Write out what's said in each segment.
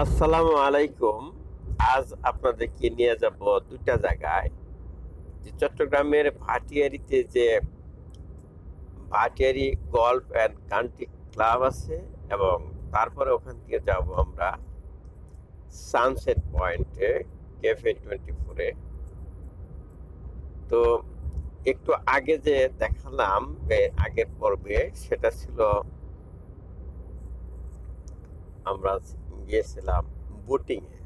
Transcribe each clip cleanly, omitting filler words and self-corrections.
আসসালামু আলাইকুম। আজ আপনাদেরকে নিয়ে যাব ২ টা জায়গায়। যে চট্টগ্রামের ভাটিয়ারীতে যে Bhatiary golf and country club আছে এবং তারপরে ওখান থেকে যাব আমরা সানসেট পয়েন্টে ক্যাফে 24 এ। তো একটু আগে যে দেখালাম আগের পর্বে সেটা ছিল আমরা গিয়েছিলাম বোটিং এ।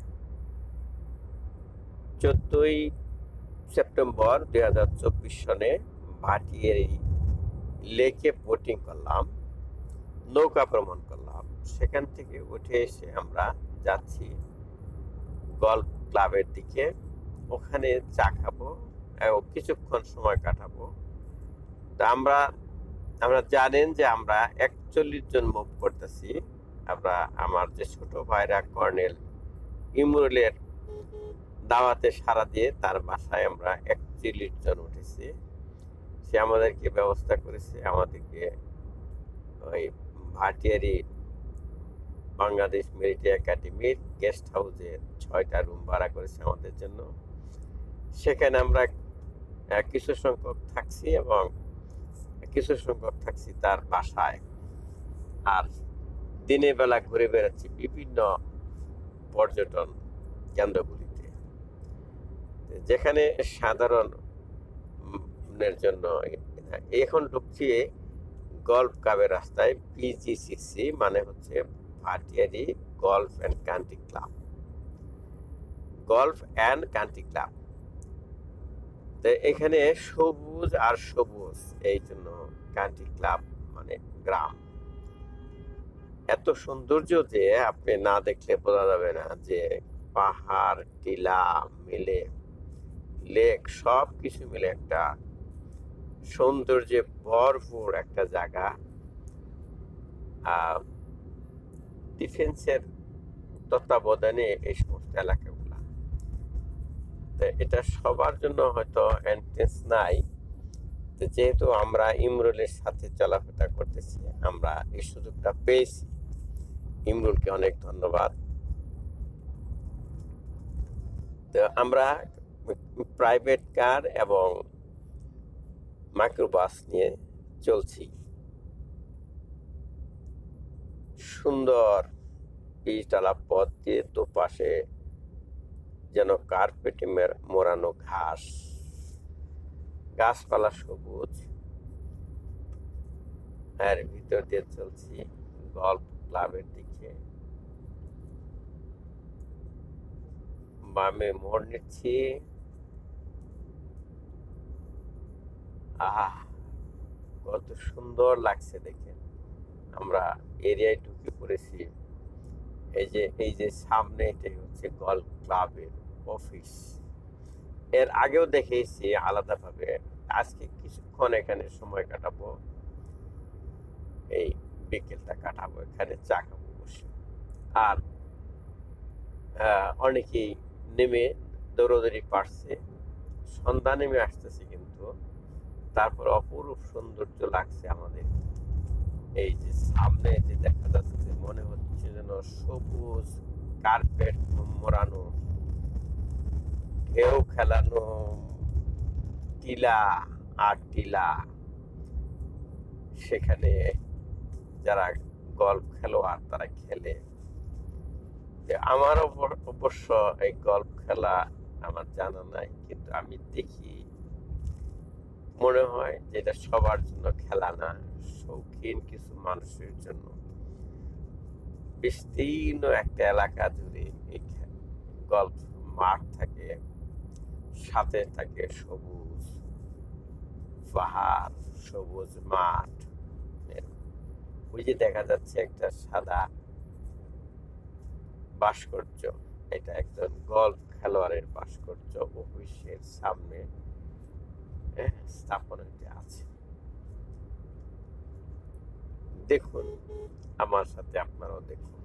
১৪ই সেপ্টেম্বর ২০২৪ সনে ভাটিয়ারী লেকে বোটিং করলাম, নৌকা ভ্রমণ করলাম। সেখান থেকে উঠে এসে আমরা যাচ্ছি গল্ফ ক্লাবের দিকে। ওখানে চা খাবো এবং কিছুক্ষণ সময় কাটাবো। তা আমরা আমরা জানেন যে আমরা ৪১ জন মুভ করতেছি। আমরা আমার যে ছোট ভাইরা কর্নেল ইমরুলের দাওয়াতে সাড়া দিয়ে তার বাসায় আমরা ৪১ জন উঠেছি। সে আমাদেরকে ব্যবস্থা করেছে, আমাদেরকে ওই ভাটিয়ারী বাংলাদেশ মিলিটারি একাডেমির গেস্ট হাউসে ৬টা রুম ভাড়া করেছে আমাদের জন্য। সেখানে আমরা কিছু সংখ্যক থাকছি এবং কিছু সংখ্যক থাকছি তার বাসায়। আর দিনের বেলা ঘুরে বেড়াচ্ছি বিভিন্ন পর্যটন কেন্দ্রগুলিতে, যেখানে সাধারণ জন্য এখন ঢুকছি গল্ফ ক্লাবের রাস্তায়। পিজিসিসি মানে হচ্ছে Bhatiary golf and country club. Golf and country club, তো এখানে সবুজ আর সবুজ, এই জন্য কান্ট্রি ক্লাব মানে গ্রাম। এত সৌন্দর্য যে আপনি না দেখলে বোঝা যাবে না যে পাহাড় টিলা মিলে, লেক সব কিছু মিলে একটা সৌন্দর্যে ভরপুর একটা জায়গা। ডিফেন্সের তত্ত্বাবধানে এই সমস্ত এলাকাগুলা, তো এটা সবার জন্য হয়তো এন্ট্রেন্স নাই। তো যেহেতু আমরা ইমরুলের সাথে চলাফেরা করতেছি, আমরা এই সুযোগটা পেয়েছি। ইমরুলকে অনেক ধন্যবাদ। তো আমরা প্রাইভেট কার এবং মাইক্রোবাস নিয়ে চলছি। সুন্দর পিচঢালা পথ দিয়ে দুপাশে যেন কার্পেটে মোড়ানো ঘাস, গাছপালা সবুজ। এর ভিতর দিয়ে চলছি গল্ফ ক্লাবের দিকে। বামে মোড় নিচ্ছি। আহ, কত সুন্দর লাগছে দেখে। আমরা এরিয়ায় ঢুকে পড়েছি। এই যে সামনে, এটাই হচ্ছে গল্ফ ক্লাবের অফিস। এর আগেও দেখেছি আলাদাভাবে। আজকে কিছুক্ষণ এখানে সময় কাটাবো, এই বিকেলটা কাটাবো এখানে, চা খাবো বসে। আর অনেকেই নেমে দৌড়দৌড়ি পারছে, সন্ধ্যা নেমে আসতেছে, কিন্তু তারপর অপরূপ সৌন্দর্য লাগছে আমাদের। এই যে সামনে যে দেখা যাচ্ছে, মনে হচ্ছে যেন সবুজ কার্পেট মোড়ানো, ঢেউ খেলানো টিলা আর টিলা। সেখানে যারা গল্ফ খেলোয়াড় তারা খেলে। আমার অবশ্য এই গল্ফ খেলা আমার জানা নাই, কিন্তু আমি দেখি, মনে হয় যে এটা সবার জন্য খেলা না, শৌখিন কিছু মানুষের জন্য। বিস্তীর্ণ একটা এলাকা জুড়ে এই গল্ফ মাঠ থাকে, সাথে থাকে সবুজ পাহাড়, সবুজ মাঠ। ওই যে দেখা যাচ্ছে একটা সাদা ভাস্কর্য, এটা একজন গল্ফ খেলোয়াড়ের ভাস্কর্য অফিসের সামনে স্থাপনাটি আছে। দেখুন, আমার সাথে আপনারাও দেখুন।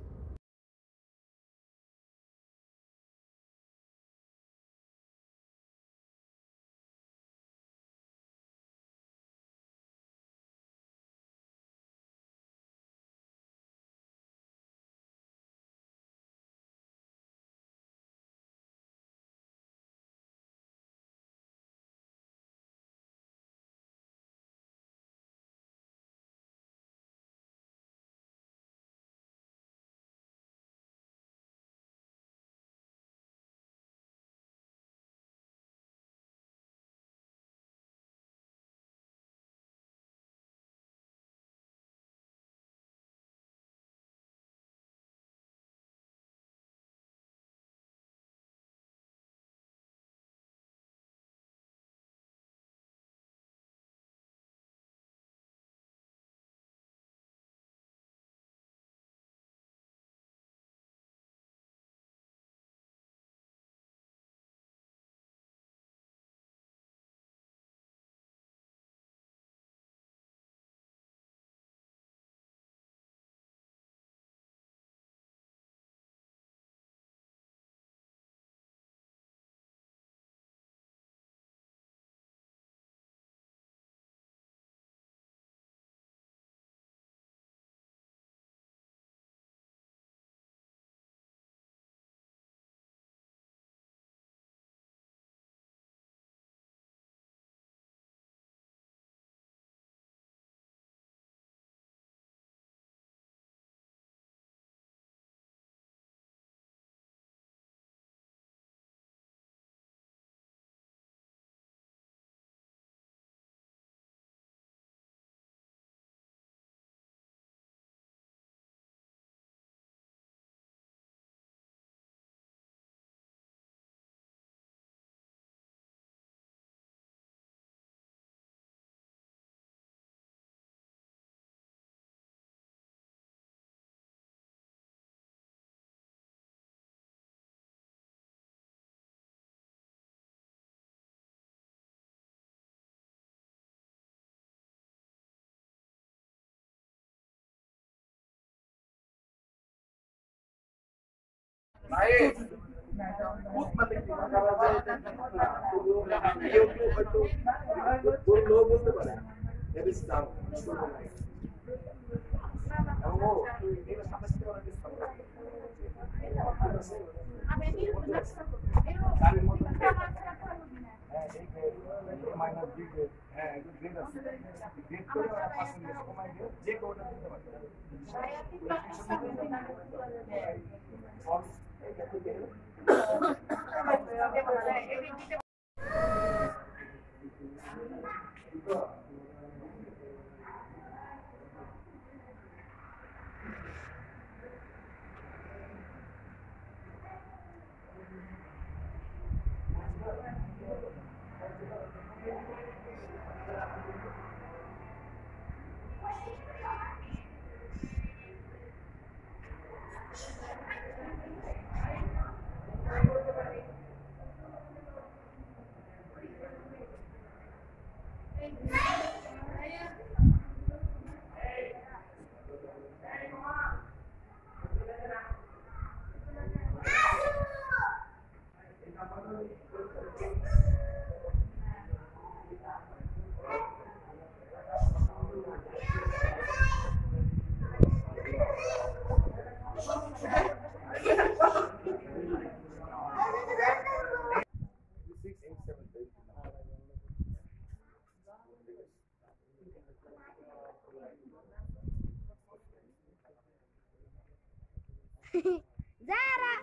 Zara!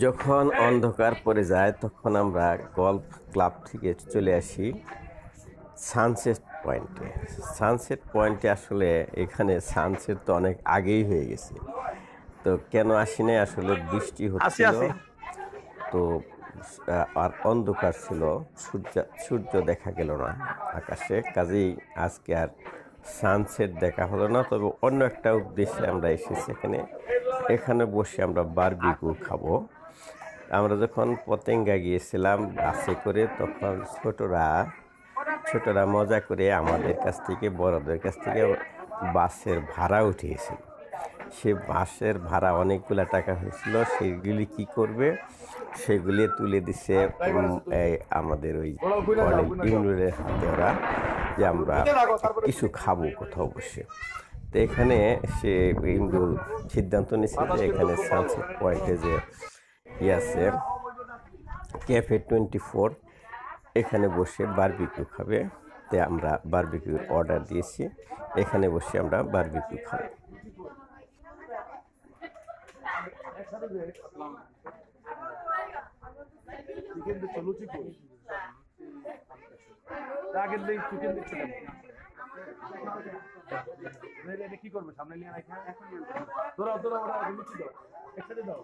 যখন অন্ধকার পড়ে যায় তখন আমরা গল্ফ ক্লাব থেকে চলে আসি সানসেট পয়েন্টে। সানসেট পয়েন্টে আসলে এখানে সানসেট তো অনেক আগেই হয়ে গেছে, তো কেন আসি নাই, আসলে বৃষ্টি হচ্ছিল তো আর অন্ধকার ছিল, সূর্য দেখা গেল না আকাশে, কাজেই আজকে আর সানসেট দেখা হলো না। তবে অন্য একটা উদ্দেশ্যে আমরা এসেছি এখানে বসে আমরা বারবিকিউ খাবো। আমরা যখন পতেঙ্গা গিয়েছিলাম বাসে করে, তখন ছোটরা মজা করে আমাদের কাছ থেকে, বড়দের কাছ থেকে বাসের ভাড়া উঠিয়েছিল। সে বাসের ভাড়া অনেকগুলো টাকা হয়েছিল, সেগুলি কি করবে, সেগুলি তুলে দিছে আমাদের ওই ইমরুলের হাতে, ওরা যে আমরা কিছু খাবো কোথাও বসে। তো এখানে সে ইমরুল সিদ্ধান্ত নিচ্ছে যে এখানে সানসেট পয়েন্টে যে আছে ক্যাফে 24, এখানে বসে বারবিকিউ খাবে। তাই আমরা বারবিকিউর অর্ডার দিয়েছি, এখানে বসে আমরা বারবিকিউ খাবো। কি করবে সামনে নিয়ে রাখা, তোরা একসাথে দাও।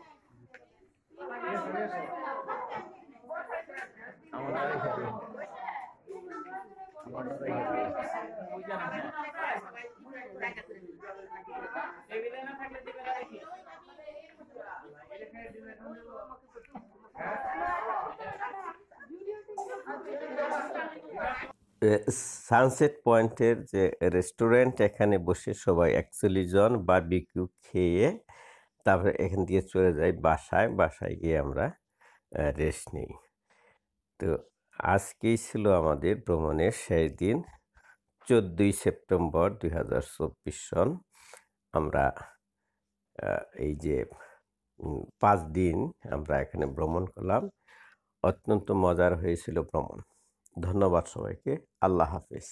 সানসেট পয়েন্টের যে রেস্টুরেন্ট, এখানে বসে সবাই 41 জন বারবিকিউ খেয়ে তারপরে এখান থেকে চলে যাই বাসায়। বাসায় গিয়ে আমরা রেস্ট নিই। তো আজকেই ছিল আমাদের ভ্রমণের শেষ দিন, 14ই সেপ্টেম্বর 2024 সন। আমরা এই যে 5 দিন আমরা এখানে ভ্রমণ করলাম। অত্যন্ত মজার হয়েছিল ভ্রমণ। ধন্যবাদ সবাইকে। আল্লাহ হাফেজ।